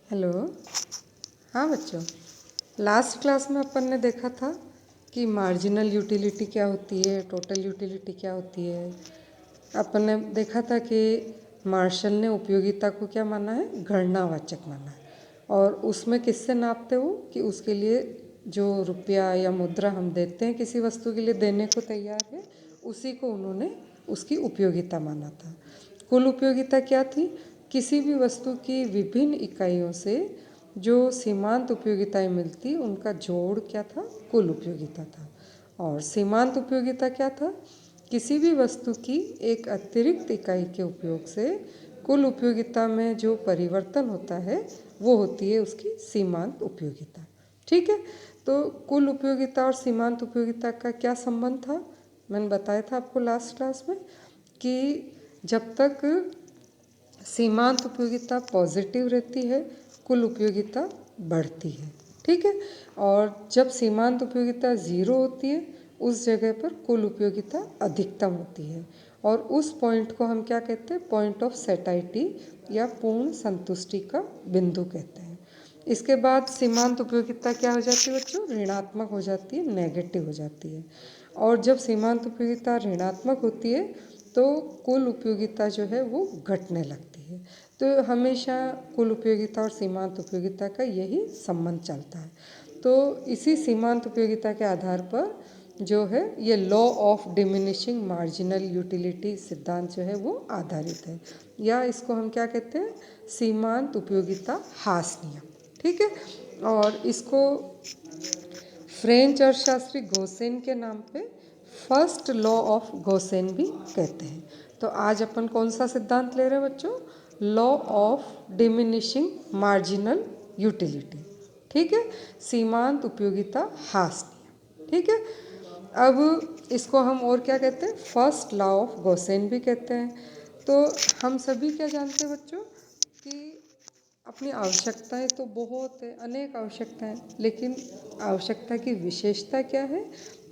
Hello. हाँ बच्चों, last class में अपन ने देखा था कि मार्जिनल यूटिलिटी क्या होती है, टोटल यूटिलिटी क्या होती है। अपन ने देखा था कि मार्शल ने उपयोगिता को क्या माना है, गणनावाचक माना है। और उसमें किससे नापते हो कि उसके लिए जो रुपया या मुद्रा हम देते हैं किसी वस्तु के लिए देने को तैयार है, उसी को उन्होंने उसकी उपयोगिता माना था। कुल उपयोगिता क्या थी? किसी भी वस्तु की विभिन्न इकाइयों से जो सीमांत उपयोगिताएं मिलती उनका जोड़ क्या था, कुल उपयोगिता था। और सीमांत उपयोगिता क्या था? किसी भी वस्तु की एक अतिरिक्त इकाई के उपयोग से कुल उपयोगिता में जो परिवर्तन होता है वो होती है उसकी सीमांत उपयोगिता। ठीक है, तो कुल उपयोगिता और सीमांत उपयोगिता का क्या संबंध था? मैंने बताया था आपको लास्ट क्लास में कि जब तक सीमांत उपयोगिता पॉजिटिव रहती है कुल उपयोगिता बढ़ती है। ठीक है, और जब सीमांत उपयोगिता ज़ीरो होती है उस जगह पर कुल उपयोगिता अधिकतम होती है। और उस पॉइंट को हम क्या कहते हैं? पॉइंट ऑफ सेटाइटी या पूर्ण संतुष्टि का बिंदु कहते हैं। इसके बाद सीमांत उपयोगिता क्या हो जाती है बच्चों? ऋणात्मक हो जाती है, नेगेटिव हो जाती है। और जब सीमांत उपयोगिता ऋणात्मक होती है तो कुल उपयोगिता जो है वो घटने लगती है। तो हमेशा कुल उपयोगिता और सीमांत उपयोगिता का यही संबंध चलता है। तो इसी सीमांत उपयोगिता के आधार पर जो है ये law of diminishing marginal utility सिद्धांत जो है वो आधारित है, या इसको हम क्या कहते हैं? सीमांत उपयोगिता ह्रास नियम। ठीक है, और इसको फ्रेंच अर्थशास्त्री गोसेन के नाम पे फर्स्ट लॉ ऑफ गोसेन भी कहते हैं। तो आज अपन कौन सा सिद्धांत ले रहे हैं बच्चों? Law of diminishing marginal utility. ठीक है, सीमांत उपयोगिता ह्रास नियम। ठीक है, अब इसको हम और क्या कहते हैं? फर्स्ट लॉ ऑफ गोसेन भी कहते हैं। तो हम सभी क्या जानते हैं बच्चों कि अपनी आवश्यकताएं तो बहुत है, अनेक आवश्यकताएं, लेकिन आवश्यकता की विशेषता क्या है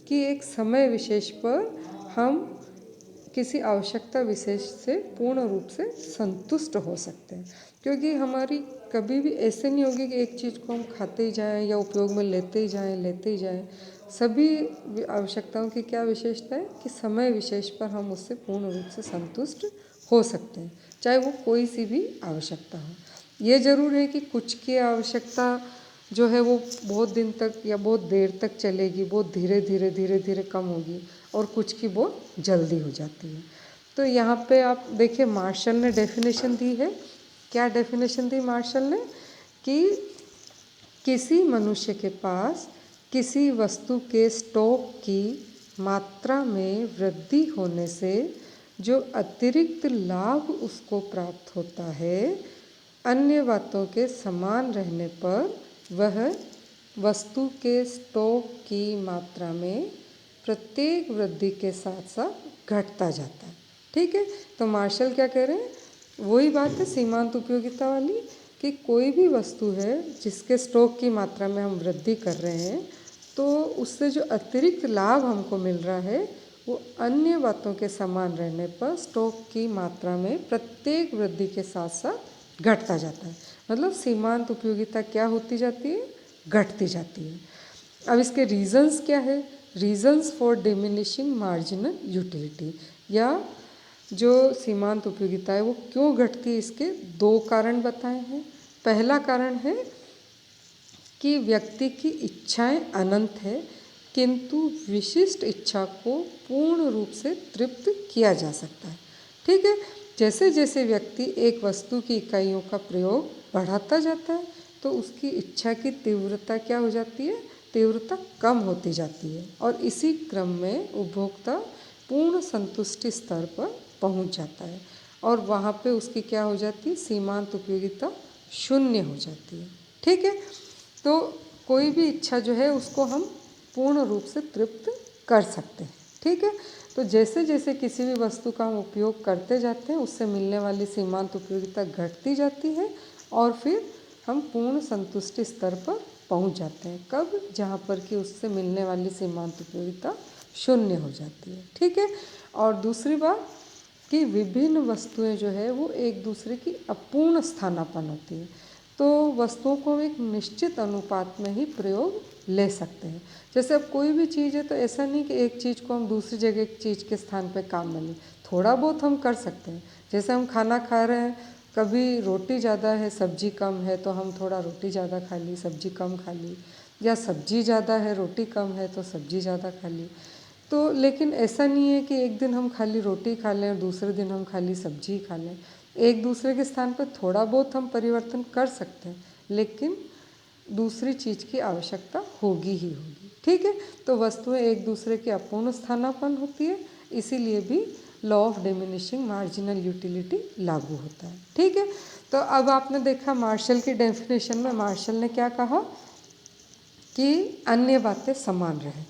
कि एक समय विशेष पर हम किसी आवश्यकता विशेष से पूर्ण रूप से संतुष्ट हो सकते हैं। क्योंकि हमारी कभी भी ऐसे नहीं होगी कि एक चीज़ को हम खाते ही जाएं या उपयोग में लेते ही जाएं। सभी आवश्यकताओं की क्या विशेषता है कि समय विशेष पर हम उससे पूर्ण रूप से संतुष्ट हो सकते हैं, चाहे वो कोई सी भी आवश्यकता हो। ये ज़रूर है कि कुछ की आवश्यकता जो है वो बहुत दिन तक या बहुत देर तक चलेगी, बहुत धीरे धीरे कम होगी, और कुछ की बहुत जल्दी हो जाती है। तो यहाँ पे आप देखिए मार्शल ने डेफिनेशन दी है। क्या डेफिनेशन दी मार्शल ने? कि किसी मनुष्य के पास किसी वस्तु के स्टॉक की मात्रा में वृद्धि होने से जो अतिरिक्त लाभ उसको प्राप्त होता है, अन्य बातों के समान रहने पर वह वस्तु के स्टॉक की मात्रा में प्रत्येक वृद्धि के साथ साथ घटता जाता है। ठीक है, तो मार्शल क्या कह रहे हैं? वही बात है सीमांत उपयोगिता वाली कि कोई भी वस्तु है जिसके स्टॉक की मात्रा में हम वृद्धि कर रहे हैं, तो उससे जो अतिरिक्त लाभ हमको मिल रहा है वो अन्य बातों के समान रहने पर स्टॉक की मात्रा में प्रत्येक वृद्धि के साथ साथ घटता जाता है। मतलब सीमांत उपयोगिता क्या होती जाती है? घटती जाती है। अब इसके रीजंस क्या है? Reasons for diminishing marginal utility, या जो सीमांत उपयोगिता है वो क्यों घटती है, इसके दो कारण बताए हैं। पहला कारण है कि व्यक्ति की इच्छाएं अनंत है, किंतु विशिष्ट इच्छा को पूर्ण रूप से तृप्त किया जा सकता है। ठीक है, जैसे जैसे व्यक्ति एक वस्तु की इकाइयों का प्रयोग बढ़ाता जाता है तो उसकी इच्छा की तीव्रता क्या हो जाती है? तीव्रता कम होती जाती है, और इसी क्रम में उपभोक्ता पूर्ण संतुष्टि स्तर पर पहुंच जाता है, और वहाँ पे उसकी क्या हो जाती है? सीमांत उपयोगिता शून्य हो जाती है। ठीक है, तो कोई भी इच्छा जो है उसको हम पूर्ण रूप से तृप्त कर सकते हैं। ठीक है, तो जैसे जैसे किसी भी वस्तु का हम उपयोग करते जाते हैं उससे मिलने वाली सीमांत उपयोगिता घटती जाती है, और फिर हम पूर्ण संतुष्टि स्तर पर पहुंच जाते हैं। कब? जहाँ पर कि उससे मिलने वाली सीमांत उपयोगिता शून्य हो जाती है। ठीक है, और दूसरी बात कि विभिन्न वस्तुएं जो है वो एक दूसरे की अपूर्ण स्थानापन्न होती है। तो वस्तुओं को हम एक निश्चित अनुपात में ही प्रयोग ले सकते हैं। जैसे अब कोई भी चीज़ है तो ऐसा नहीं कि एक चीज़ को हम दूसरी जगह एक चीज़ के स्थान पे काम में लें, थोड़ा बहुत हम कर सकते हैं। जैसे हम खाना खा रहे हैं, कभी रोटी ज़्यादा है सब्जी कम है तो हम थोड़ा रोटी ज़्यादा खा ली, सब्जी कम खा ली, या सब्जी ज़्यादा है रोटी कम है तो सब्जी ज़्यादा खा ली। तो लेकिन ऐसा नहीं है कि एक दिन हम खाली रोटी खा लें और दूसरे दिन हम खाली सब्जी खा लें। एक दूसरे के स्थान पर थोड़ा बहुत हम परिवर्तन कर सकते हैं, लेकिन दूसरी चीज़ की आवश्यकता होगी ही होगी। ठीक है, तो वस्तुएं एक दूसरे के अपूर्ण स्थानापन्न होती है, इसीलिए भी law of diminishing marginal utility लागू होता है। ठीक है, तो अब आपने देखा मार्शल की डेफिनेशन में मार्शल ने क्या कहा कि अन्य बातें समान रहे।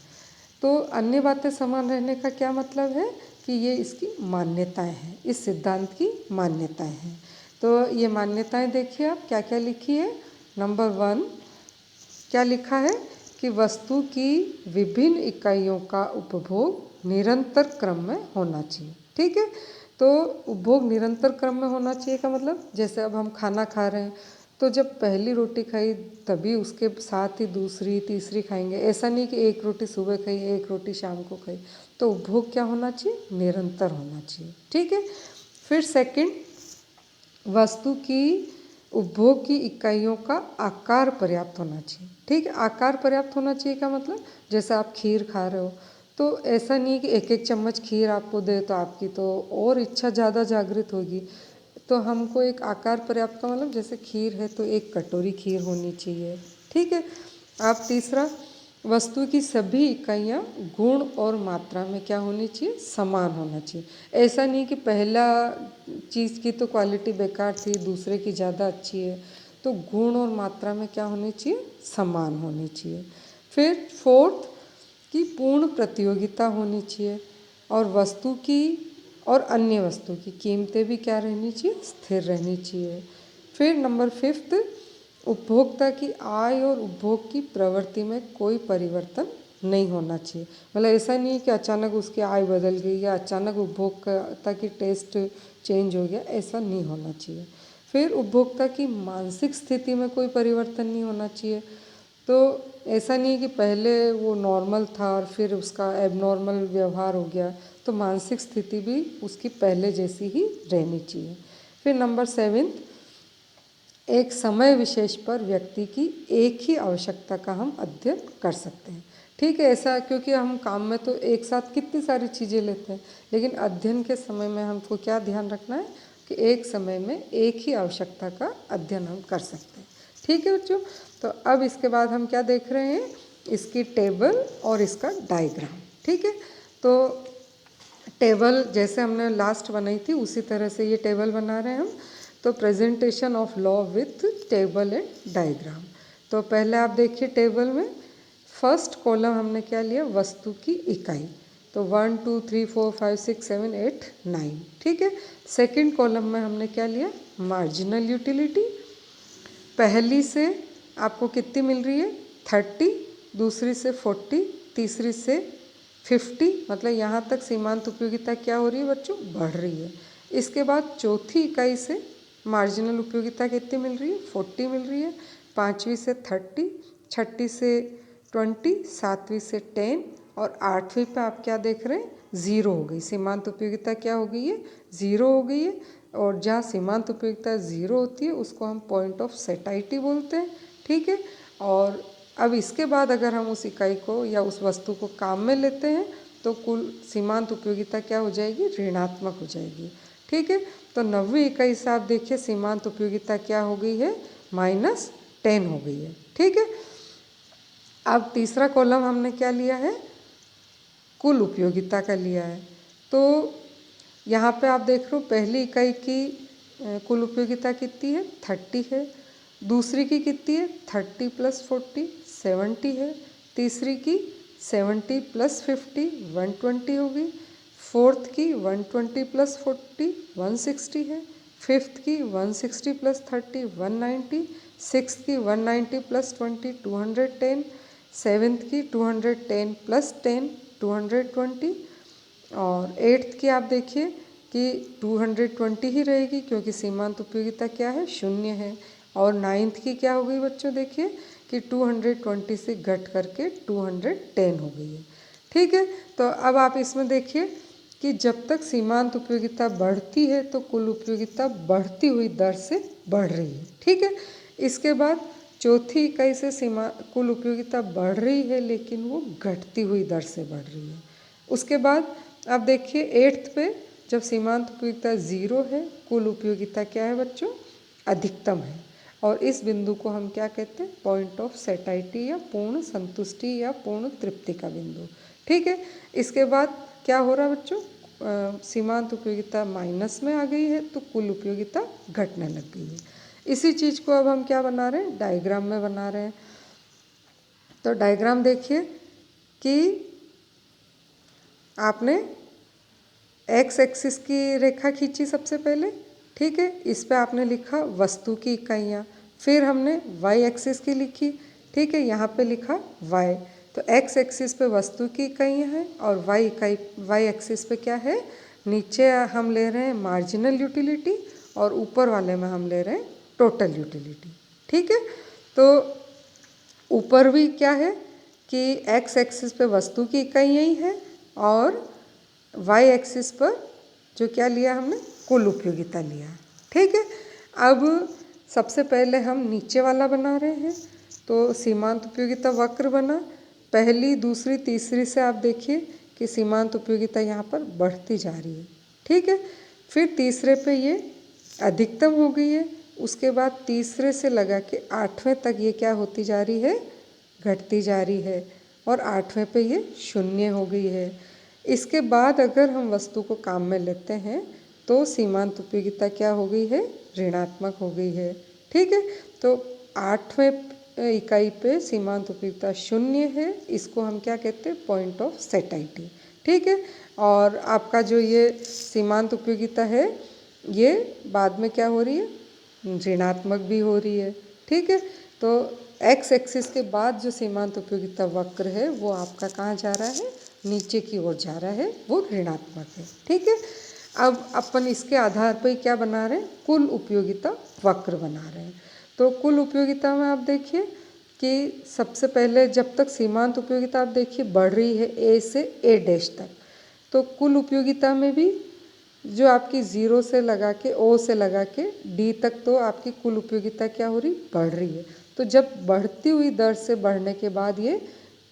तो अन्य बातें समान रहने का क्या मतलब है कि ये इसकी मान्यताएं हैं, इस सिद्धांत की मान्यताएं हैं। तो ये मान्यताएं देखिए आप क्या क्या लिखी है। नंबर 1 क्या लिखा है कि वस्तु की विभिन्न इकाइयों का उपभोग निरंतर क्रम में होना चाहिए। ठीक है, तो उपभोग निरंतर क्रम में होना चाहिए का मतलब जैसे अब हम खाना खा रहे हैं तो जब पहली रोटी खाई तभी उसके साथ ही दूसरी तीसरी खाएंगे, ऐसा नहीं कि एक रोटी सुबह खाई एक रोटी शाम को खाई। तो उपभोग क्या होना चाहिए, निरंतर होना चाहिए। ठीक है, फिर सेकंड, वस्तु की उपभोग की इकाइयों का आकार पर्याप्त होना चाहिए। ठीक है, आकार पर्याप्त होना चाहिए का मतलब जैसे आप खीर खा रहे हो तो ऐसा नहीं कि एक एक चम्मच खीर आपको दे तो आपकी तो और इच्छा ज़्यादा जागृत होगी। तो हमको एक आकार पर्याप्त का मतलब जैसे खीर है तो एक कटोरी खीर होनी चाहिए। ठीक है, अब तीसरा, वस्तु की सभी इकाइयाँ गुण और मात्रा में क्या होनी चाहिए, समान होना चाहिए। ऐसा नहीं कि पहला चीज़ की तो क्वालिटी बेकार थी दूसरे की ज़्यादा अच्छी है, तो गुण और मात्रा में क्या होनी चाहिए, समान होनी चाहिए। फिर फोर्थ की पूर्ण प्रतियोगिता होनी चाहिए, और वस्तु की और अन्य वस्तु की कीमतें भी क्या रहनी चाहिए, स्थिर रहनी चाहिए। फिर नंबर 5, उपभोक्ता की आय और उपभोग की प्रवृत्ति में कोई परिवर्तन नहीं होना चाहिए। मतलब ऐसा नहीं है कि अचानक उसकी आय बदल गई या अचानक उपभोक्ता की टेस्ट चेंज हो गया, ऐसा नहीं होना चाहिए। फिर उपभोक्ता की मानसिक स्थिति में कोई परिवर्तन नहीं होना चाहिए। तो ऐसा नहीं है कि पहले वो नॉर्मल था और फिर उसका एबनॉर्मल व्यवहार हो गया, तो मानसिक स्थिति भी उसकी पहले जैसी ही रहनी चाहिए। फिर नंबर 7, एक समय विशेष पर व्यक्ति की एक ही आवश्यकता का हम अध्ययन कर सकते हैं। ठीक है, ऐसा क्योंकि हम काम में तो एक साथ कितनी सारी चीज़ें लेते हैं, लेकिन अध्ययन के समय में हमको क्या ध्यान रखना है कि एक समय में एक ही आवश्यकता का अध्ययन हम कर सकते हैं। ठीक है बच्चों, तो अब इसके बाद हम क्या देख रहे हैं, इसकी टेबल और इसका डायग्राम। ठीक है, तो टेबल जैसे हमने लास्ट बनाई थी उसी तरह से ये टेबल बना रहे हैं हम। तो presentation of law with table and diagram. तो पहले आप देखिए टेबल में फर्स्ट कॉलम हमने क्या लिया, वस्तु की इकाई। तो 1 2 3 4 5 6 7 8 9। ठीक है, सेकंड कॉलम में हमने क्या लिया, मार्जिनल यूटिलिटी। पहली से आपको कितनी मिल रही है, 30, दूसरी से 40, तीसरी से 50, मतलब यहाँ तक सीमांत उपयोगिता क्या हो रही है बच्चों, बढ़ रही है। इसके बाद चौथी इकाई से मार्जिनल उपयोगिता कितनी मिल रही है, 40 मिल रही है। पाँचवीं से 30, छठी से 20, सातवीं से 10, और आठवीं पे आप क्या देख रहे हैं, ज़ीरो हो गई। सीमांत उपयोगिता क्या हो गई है, ज़ीरो हो गई है। और जहाँ सीमांत उपयोगिता ज़ीरो होती है उसको हम पॉइंट ऑफ सेटाइटी बोलते हैं। ठीक है, और अब इसके बाद अगर हम उस इकाई को या उस वस्तु को काम में लेते हैं तो कुल सीमांत उपयोगिता क्या हो जाएगी, ऋणात्मक हो जाएगी। ठीक है, तो 90वीं इकाई से आप देखिए सीमांत उपयोगिता क्या हो गई है, -10 हो गई है। ठीक है, अब तीसरा कॉलम हमने क्या लिया है, कुल उपयोगिता का लिया है। तो यहाँ पे आप देख रहे हो पहली इकाई की कुल उपयोगिता कितनी है, 30 है। दूसरी की कितनी है, 30 + 40 70 है। तीसरी की 70 + 50 120 होगी। फोर्थ की 120 + 40 160 है। फिफ्थ की 160 + 30 190। सिक्स्थ की 190 + 20 210। सेवेंथ की 210 + 10 220। और एट्थ की आप देखिए कि 220 ही रहेगी क्योंकि सीमांत उपयोगिता क्या है, 0 है। और 9th की क्या हो गई बच्चों, देखिए कि 220 से घट करके 210 हो गई है। ठीक है, तो अब आप इसमें देखिए कि जब तक सीमांत उपयोगिता बढ़ती है तो कुल उपयोगिता बढ़ती हुई दर से बढ़ रही है। ठीक है, इसके बाद चौथी इकाई से कुल उपयोगिता बढ़ रही है लेकिन वो घटती हुई दर से बढ़ रही है। उसके बाद आप देखिए 8th पे जब सीमांत उपयोगिता 0 है, कुल उपयोगिता क्या है बच्चों, अधिकतम है। और इस बिंदु को हम क्या कहते हैं, पॉइंट ऑफ सेटाइटी या पूर्ण संतुष्टि या पूर्ण तृप्ति का बिंदु। ठीक है, इसके बाद क्या हो रहा है बच्चों, सीमांत उपयोगिता माइनस में आ गई है तो कुल उपयोगिता घटने लग गई है। इसी चीज़ को अब हम क्या बना रहे हैं, डायग्राम में बना रहे हैं। तो डायग्राम देखिए कि आपने एक्स एक्सिस की रेखा खींची सबसे पहले। ठीक है, इस पे आपने लिखा वस्तु की इकाइयाँ, फिर हमने वाई एक्सिस की लिखी। ठीक है, यहाँ पे लिखा वाई। तो एक्स एक्सिस पे वस्तु की इकाइयाँ हैं और वाई एक्सिस पे क्या है, नीचे हम ले रहे हैं मार्जिनल यूटिलिटी और ऊपर वाले में हम ले रहे हैं टोटल यूटिलिटी। ठीक है, तो ऊपर भी क्या है कि एक्स एक्सिस पे वस्तु की इकाइयाँ ही है और वाई एक्सिस पर जो क्या लिया हमने, कुल उपयोगिता लिया। ठीक है, अब सबसे पहले हम नीचे वाला बना रहे हैं। तो सीमांत उपयोगिता वक्र बना, पहली दूसरी तीसरी से आप देखिए कि सीमांत उपयोगिता यहाँ पर बढ़ती जा रही है। ठीक है, फिर तीसरे पे ये अधिकतम हो गई है, उसके बाद तीसरे से लगा के 8वें तक ये क्या होती जा रही है, घटती जा रही है और 8वें पे ये 0 हो गई है। इसके बाद अगर हम वस्तु को काम में लेते हैं तो सीमांत उपयोगिता क्या हो गई है, ऋणात्मक हो गई है। ठीक है, तो 8वें इकाई पे सीमांत उपयोगिता 0 है, इसको हम क्या कहते हैं, पॉइंट ऑफ सेटाइटी। ठीक है, और आपका जो ये सीमांत उपयोगिता है ये बाद में क्या हो रही है, ऋणात्मक भी हो रही है। ठीक है, तो एक्स एक्सिस के बाद जो सीमांत उपयोगिता वक्र है वो आपका कहाँ जा रहा है, नीचे की ओर जा रहा है, वो ऋणात्मक है। ठीक है, अब अपन इसके आधार पर क्या बना रहे हैं, कुल उपयोगिता वक्र बना रहे हैं। तो कुल उपयोगिता में आप देखिए कि सबसे पहले जब तक सीमांत उपयोगिता आप देखिए बढ़ रही है ए से ए डैश तक, तो कुल उपयोगिता में भी जो आपकी 0 से लगा के ओ से लगा के डी तक तो आपकी कुल उपयोगिता क्या हो रही, बढ़ रही है। तो जब बढ़ती हुई दर से बढ़ने के बाद ये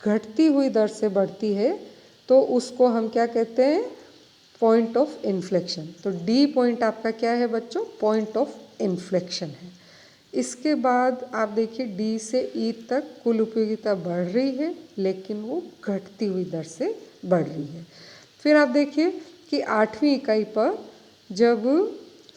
घटती हुई दर से बढ़ती है तो उसको हम क्या कहते हैं, पॉइंट ऑफ इन्फ्लेक्शन। तो डी पॉइंट आपका क्या है बच्चों, पॉइंट ऑफ इन्फ्लेक्शन है। इसके बाद आप देखिए डी से ई तक कुल उपयोगिता बढ़ रही है लेकिन वो घटती हुई दर से बढ़ रही है। फिर आप देखिए कि 8वीं इकाई पर जब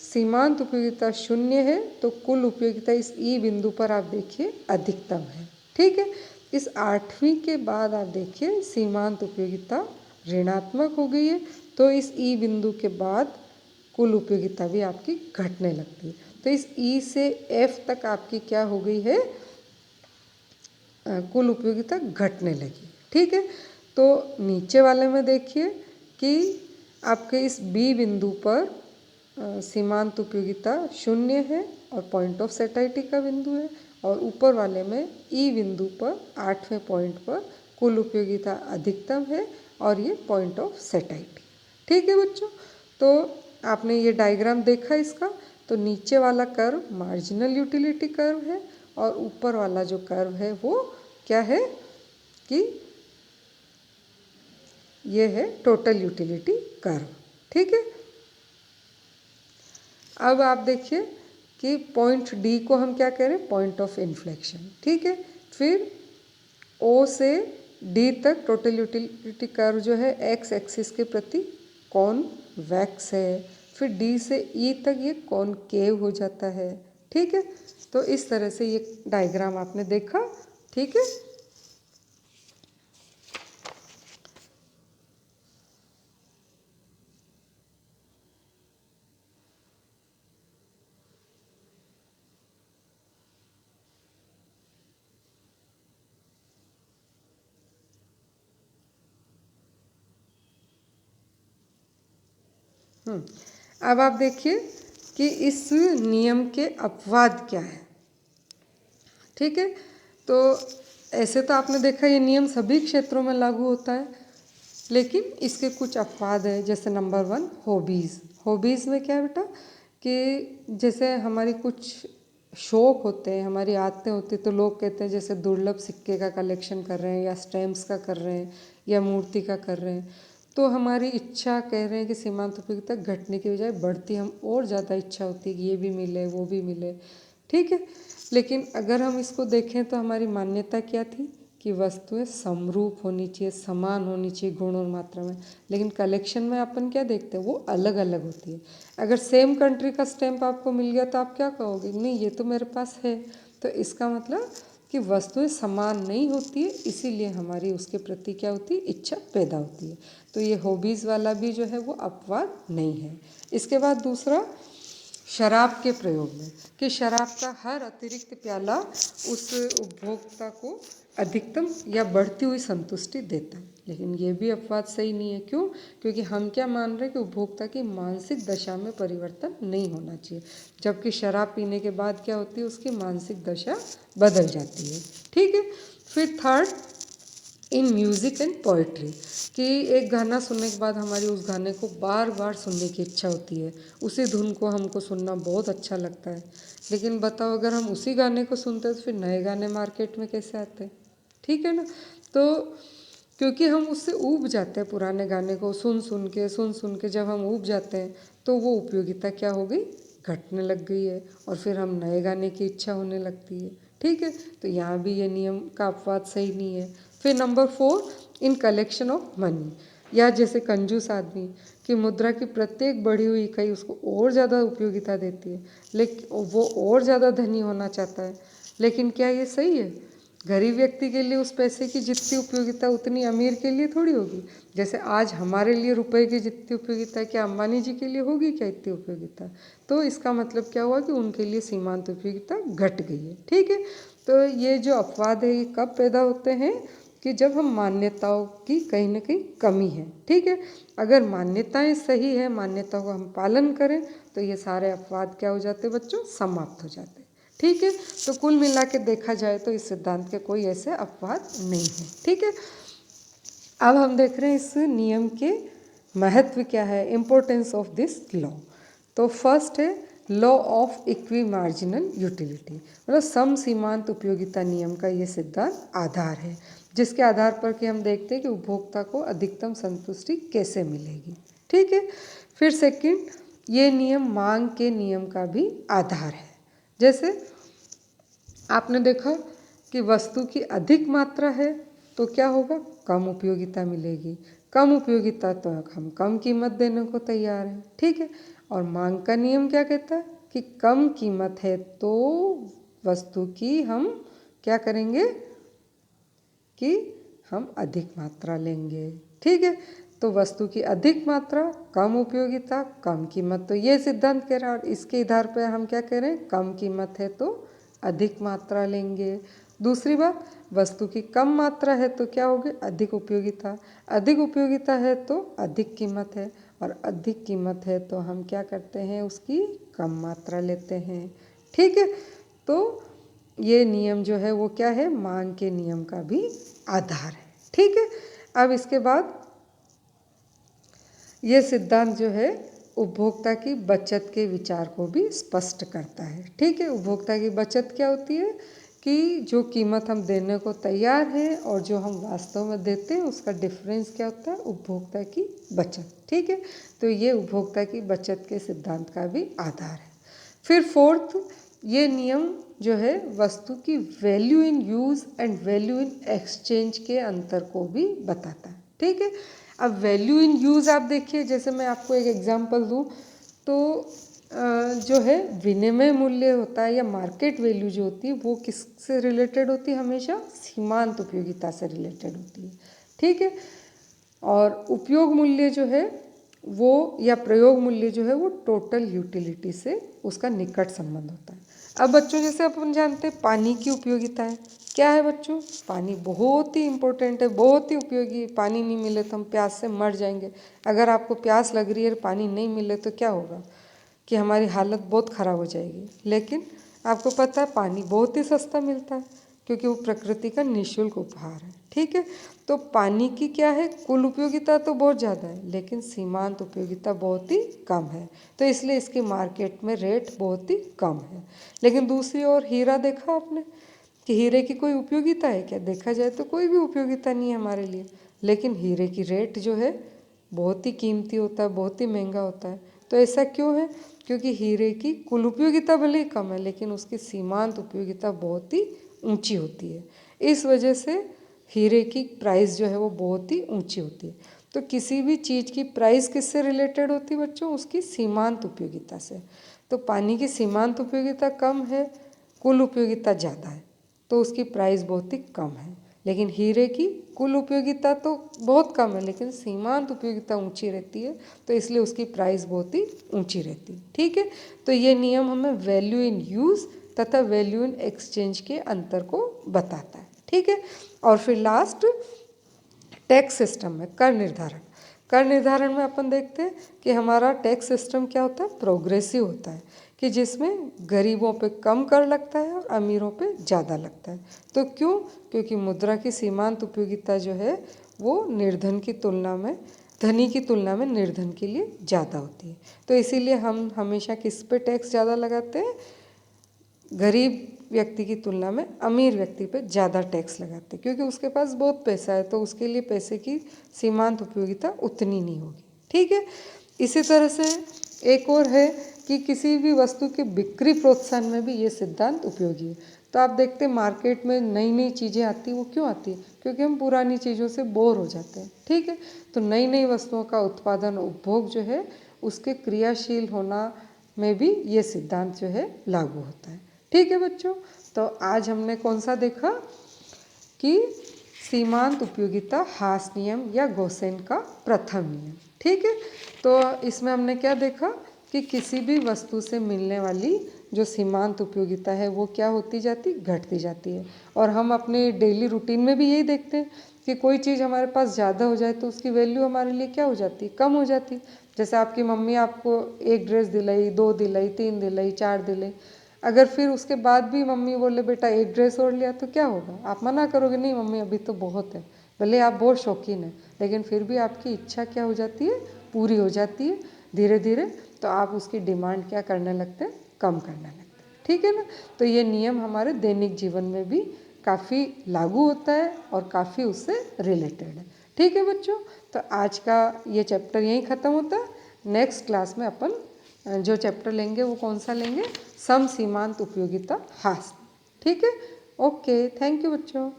सीमांत उपयोगिता 0 है तो कुल उपयोगिता इस ई बिंदु पर आप देखिए अधिकतम है। ठीक है, इस 8वीं के बाद आप देखिए सीमांत उपयोगिता ऋणात्मक हो गई है, तो इस ई बिंदु के बाद कुल उपयोगिता भी आपकी घटने लगती है। तो इस ई से एफ तक आपकी क्या हो गई है, कुल उपयोगिता घटने लगी। ठीक है, तो नीचे वाले में देखिए कि आपके इस बी बिंदु पर सीमांत उपयोगिता 0 है और पॉइंट ऑफ सेटाइटी का बिंदु है, और ऊपर वाले में ई बिंदु पर 8वें पॉइंट पर कुल उपयोगिता अधिकतम है और ये पॉइंट ऑफ सेटाइटी। ठीक है बच्चों, तो आपने ये डायग्राम देखा इसका। तो नीचे वाला कर्व मार्जिनल यूटिलिटी कर्व है और ऊपर वाला जो कर्व है वो क्या है कि ये है टोटल यूटिलिटी कर्व। ठीक है, अब आप देखिए कि पॉइंट डी को हम क्या कह रहे हैं, पॉइंट ऑफ इन्फ्लेक्शन। ठीक है, फिर ओ से डी तक टोटल यूटिलिटी कर्व जो है एक्स एक्सिस के प्रति कॉन्वेक्स है, फिर डी से ई तक ये कॉनकेव हो जाता है। ठीक है, तो इस तरह से ये डायग्राम आपने देखा। ठीक है, अब आप देखिए कि इस नियम के अपवाद क्या है। ठीक है। तो ऐसे तो आपने देखा ये नियम सभी क्षेत्रों में लागू होता है, लेकिन इसके कुछ अपवाद है। जैसे नंबर 1 हॉबीज़। हॉबीज़ में क्या है बेटा कि जैसे हमारी कुछ शौक होते हैं, हमारी आदतें होती हैं, तो लोग कहते हैं जैसे दुर्लभ सिक्के का कलेक्शन कर रहे हैं या स्टैम्प्स का कर रहे हैं या मूर्ति का कर रहे हैं, तो हमारी इच्छा कह रहे हैं कि सीमांत उपयोगिता घटने की बजाय बढ़ती, हम और ज़्यादा इच्छा होती है कि ये भी मिले वो भी मिले, ठीक है। लेकिन अगर हम इसको देखें तो हमारी मान्यता क्या थी कि वस्तुएं समरूप होनी चाहिए, समान होनी चाहिए गुण और मात्रा में। लेकिन कलेक्शन में अपन क्या देखते हैं, वो अलग अलग होती है। अगर सेम कंट्री का स्टैम्प आपको मिल गया तो आप क्या कहोगे, नहीं ये तो मेरे पास है। तो इसका मतलब कि वस्तुएं समान नहीं होती है, इसीलिए हमारी उसके प्रति क्या होती है, इच्छा पैदा होती है। तो ये हॉबीज़ वाला भी जो है वो अपवाद नहीं है। इसके बाद दूसरा शराब के प्रयोग में, कि शराब का हर अतिरिक्त प्याला उस उपभोक्ता को अधिकतम या बढ़ती हुई संतुष्टि देता है। लेकिन ये भी अपवाद सही नहीं है। क्यों? क्योंकि हम क्या मान रहे हैं कि उपभोक्ता की मानसिक दशा में परिवर्तन नहीं होना चाहिए, जबकि शराब पीने के बाद क्या होती है, उसकी मानसिक दशा बदल जाती है, ठीक है। फिर third, in music and poetry, कि एक गाना सुनने के बाद हमारी उस गाने को बार बार सुनने की इच्छा होती है, उसी धुन को हमको सुनना बहुत अच्छा लगता है। लेकिन बताओ अगर हम उसी गाने को सुनते तो फिर नए गाने मार्केट में कैसे आते, ठीक है ना। तो क्योंकि हम उससे ऊब जाते हैं, पुराने गाने को सुन सुन के जब हम ऊब जाते हैं तो वो उपयोगिता क्या हो गई, घटने लग गई है, और फिर हम नए गाने की इच्छा होने लगती है, ठीक है। तो यहाँ भी ये नियम का अपवाद सही नहीं है। फिर number 4, in collection of money, या जैसे कंजूस आदमी कि मुद्रा की प्रत्येक बढ़ी हुई इकाई उसको और ज़्यादा उपयोगिता देती है, लेकिन वो और ज़्यादा धनी होना चाहता है। लेकिन क्या ये सही है? गरीब व्यक्ति के लिए उस पैसे की जितनी उपयोगिता उतनी अमीर के लिए थोड़ी होगी। जैसे आज हमारे लिए रुपए की जितनी उपयोगिता है, क्या अंबानी जी के लिए होगी क्या इतनी उपयोगिता? तो इसका मतलब क्या हुआ कि उनके लिए सीमांत उपयोगिता घट गई है, ठीक है। तो ये जो अपवाद है ये कब पैदा होते हैं, कि जब हम मान्यताओं की कहीं ना कहीं कमी है, ठीक है। अगर मान्यताएं सही है, मान्यताओं का हम पालन करें, तो ये सारे अपवाद क्या हो जाते बच्चों, समाप्त हो जाते हैं, ठीक है। तो कुल मिला के देखा जाए तो इस सिद्धांत के कोई ऐसे अपवाद नहीं है, ठीक है। अब हम देख रहे हैं इस नियम के महत्व क्या है, इम्पोर्टेंस ऑफ दिस लॉ। तो फर्स्ट है law of equi marginal utility, मतलब सम सीमांत उपयोगिता नियम का ये सिद्धांत आधार है, जिसके आधार पर कि हम देखते हैं कि उपभोक्ता को अधिकतम संतुष्टि कैसे मिलेगी, ठीक है। फिर सेकंड, ये नियम मांग के नियम का भी आधार है। जैसे आपने देखा कि वस्तु की अधिक मात्रा है तो क्या होगा, कम उपयोगिता मिलेगी। कम उपयोगिता तो हम कम कीमत देने को तैयार हैं, ठीक है। और मांग का नियम क्या कहता है कि कम कीमत है तो वस्तु की हम क्या करेंगे, कि हम अधिक मात्रा लेंगे, ठीक है। तो वस्तु की अधिक मात्रा, कम उपयोगिता, कम कीमत, तो ये सिद्धांत कह रहा है। और इसके आधार पर हम क्या कह रहे हैं, कम कीमत है तो अधिक मात्रा लेंगे। दूसरी बात, वस्तु की कम मात्रा है तो क्या होगी, अधिक उपयोगिता। अधिक उपयोगिता है तो अधिक कीमत है, और अधिक कीमत है तो हम क्या करते हैं, उसकी कम मात्रा लेते हैं, ठीक है। तो ये नियम जो है वो क्या है, मांग के नियम का भी आधार है, ठीक है। अब इसके बाद ये सिद्धांत जो है उपभोक्ता की बचत के विचार को भी स्पष्ट करता है, ठीक है। उपभोक्ता की बचत क्या होती है, कि जो कीमत हम देने को तैयार हैं और जो हम वास्तव में देते हैं उसका डिफरेंस क्या होता है, उपभोक्ता की बचत, ठीक है। तो ये उपभोक्ता की बचत के सिद्धांत का भी आधार है। फिर फोर्थ, ये नियम जो है वस्तु की value in use and value in exchange के अंतर को भी बताता है, ठीक है। अब वैल्यू इन यूज़ आप देखिए, जैसे मैं आपको एक एग्जांपल दूं तो जो है विनिमय मूल्य होता है या मार्केट वैल्यू जो होती है वो किससे रिलेटेड होती है, हमेशा सीमांत उपयोगिता से रिलेटेड होती है, ठीक है। और उपयोग मूल्य जो है वो, या प्रयोग मूल्य जो है वो टोटल यूटिलिटी से उसका निकट संबंध होता है। अब बच्चों जैसे अपन जानते हैं पानी की उपयोगिता है, क्या है बच्चों, पानी बहुत ही इम्पोर्टेंट है, बहुत ही उपयोगी है। पानी नहीं मिले तो हम प्यास से मर जाएंगे। अगर आपको प्यास लग रही है, पानी नहीं मिले तो क्या होगा, कि हमारी हालत बहुत ख़राब हो जाएगी। लेकिन आपको पता है पानी बहुत ही सस्ता मिलता है क्योंकि वो प्रकृति का निःशुल्क उपहार है। ठीक है, तो पानी की क्या है, कुल उपयोगिता तो बहुत ज़्यादा है लेकिन सीमांत उपयोगिता बहुत ही कम है, तो इसलिए इसकी मार्केट में रेट बहुत ही कम है। लेकिन दूसरी ओर हीरा देखा आपने कि हीरे की कोई उपयोगिता है क्या? देखा जाए तो कोई भी उपयोगिता नहीं है हमारे लिए, लेकिन हीरे की रेट जो है बहुत ही कीमती होता है, बहुत ही महंगा होता है। तो ऐसा क्यों है? क्योंकि हीरे की कुल उपयोगिता भले ही कम है लेकिन उसकी सीमांत उपयोगिता बहुत ही ऊंची होती है। इस वजह से हीरे की प्राइस जो है वो बहुत ही ऊंची होती है। तो किसी भी चीज़ की प्राइस किससे रिलेटेड होती है बच्चों? उसकी सीमांत उपयोगिता से। तो पानी की सीमांत उपयोगिता कम है, कुल उपयोगिता ज़्यादा है, तो उसकी प्राइस बहुत ही कम है। लेकिन हीरे की कुल उपयोगिता तो बहुत कम है लेकिन सीमांत उपयोगिता ऊंची रहती है, तो इसलिए उसकी प्राइस बहुत ही ऊंची रहती है। ठीक है, तो ये नियम हमें वैल्यू इन यूज़ तथा वैल्यू इन एक्सचेंज के अंतर को बताता है। ठीक है, और फिर लास्ट टैक्स सिस्टम में कर निर्धारण। कर निर्धारण में अपन देखते हैं कि हमारा टैक्स सिस्टम क्या होता है, प्रोग्रेसिव होता है, कि जिसमें गरीबों पे कम कर लगता है और अमीरों पे ज़्यादा लगता है। तो क्यों? क्योंकि मुद्रा की सीमांत उपयोगिता जो है वो निर्धन की तुलना में, धनी की तुलना में निर्धन के लिए ज़्यादा होती है। तो इसीलिए हम हमेशा किस पे टैक्स ज़्यादा लगाते हैं? गरीब व्यक्ति की तुलना में अमीर व्यक्ति पे ज़्यादा टैक्स लगाते हैं, क्योंकि उसके पास बहुत पैसा है तो उसके लिए पैसे की सीमांत उपयोगिता उतनी नहीं होगी। ठीक है, इसी तरह से एक और है कि किसी भी वस्तु की बिक्री प्रोत्साहन में भी ये सिद्धांत उपयोगी है। तो आप देखते हैं मार्केट में नई नई चीज़ें आती हैं, वो क्यों आती है? क्योंकि हम पुरानी चीज़ों से बोर हो जाते हैं। ठीक है, तो नई नई वस्तुओं का उत्पादन, उपभोग जो है उसके क्रियाशील होना में भी ये सिद्धांत जो है लागू होता है। ठीक है बच्चों, तो आज हमने कौन सा देखा कि सीमांत उपयोगिता हास नियम या गोसेन का प्रथम नियम। ठीक है, तो इसमें हमने क्या देखा कि किसी भी वस्तु से मिलने वाली जो सीमांत उपयोगिता है वो क्या होती जाती, घटती जाती है। और हम अपने डेली रूटीन में भी यही देखते हैं कि कोई चीज़ हमारे पास ज़्यादा हो जाए तो उसकी वैल्यू हमारे लिए क्या हो जाती, कम हो जाती। जैसे आपकी मम्मी आपको एक ड्रेस दिलाई, 2 दिलाई, 3 दिलाई, 4 दिलाई, अगर फिर उसके बाद भी मम्मी बोले बेटा एक ड्रेस और लिया तो क्या होगा? आप मना करोगे, नहीं मम्मी अभी तो बहुत है। भले आप बहुत शौकीन हैं लेकिन फिर भी आपकी इच्छा क्या हो जाती है, पूरी हो जाती है धीरे धीरे। तो आप उसकी डिमांड क्या करने लगते हैं, कम करने लगते हैं। ठीक है ना, तो ये नियम हमारे दैनिक जीवन में भी काफ़ी लागू होता है और काफ़ी उससे रिलेटेड है। ठीक है बच्चों, तो आज का ये चैप्टर यहीं ख़त्म होता है। नेक्स्ट क्लास में अपन जो चैप्टर लेंगे वो कौन सा लेंगे, समसीमांत उपयोगिता हास। ठीक है, ओके, थैंक यू बच्चों।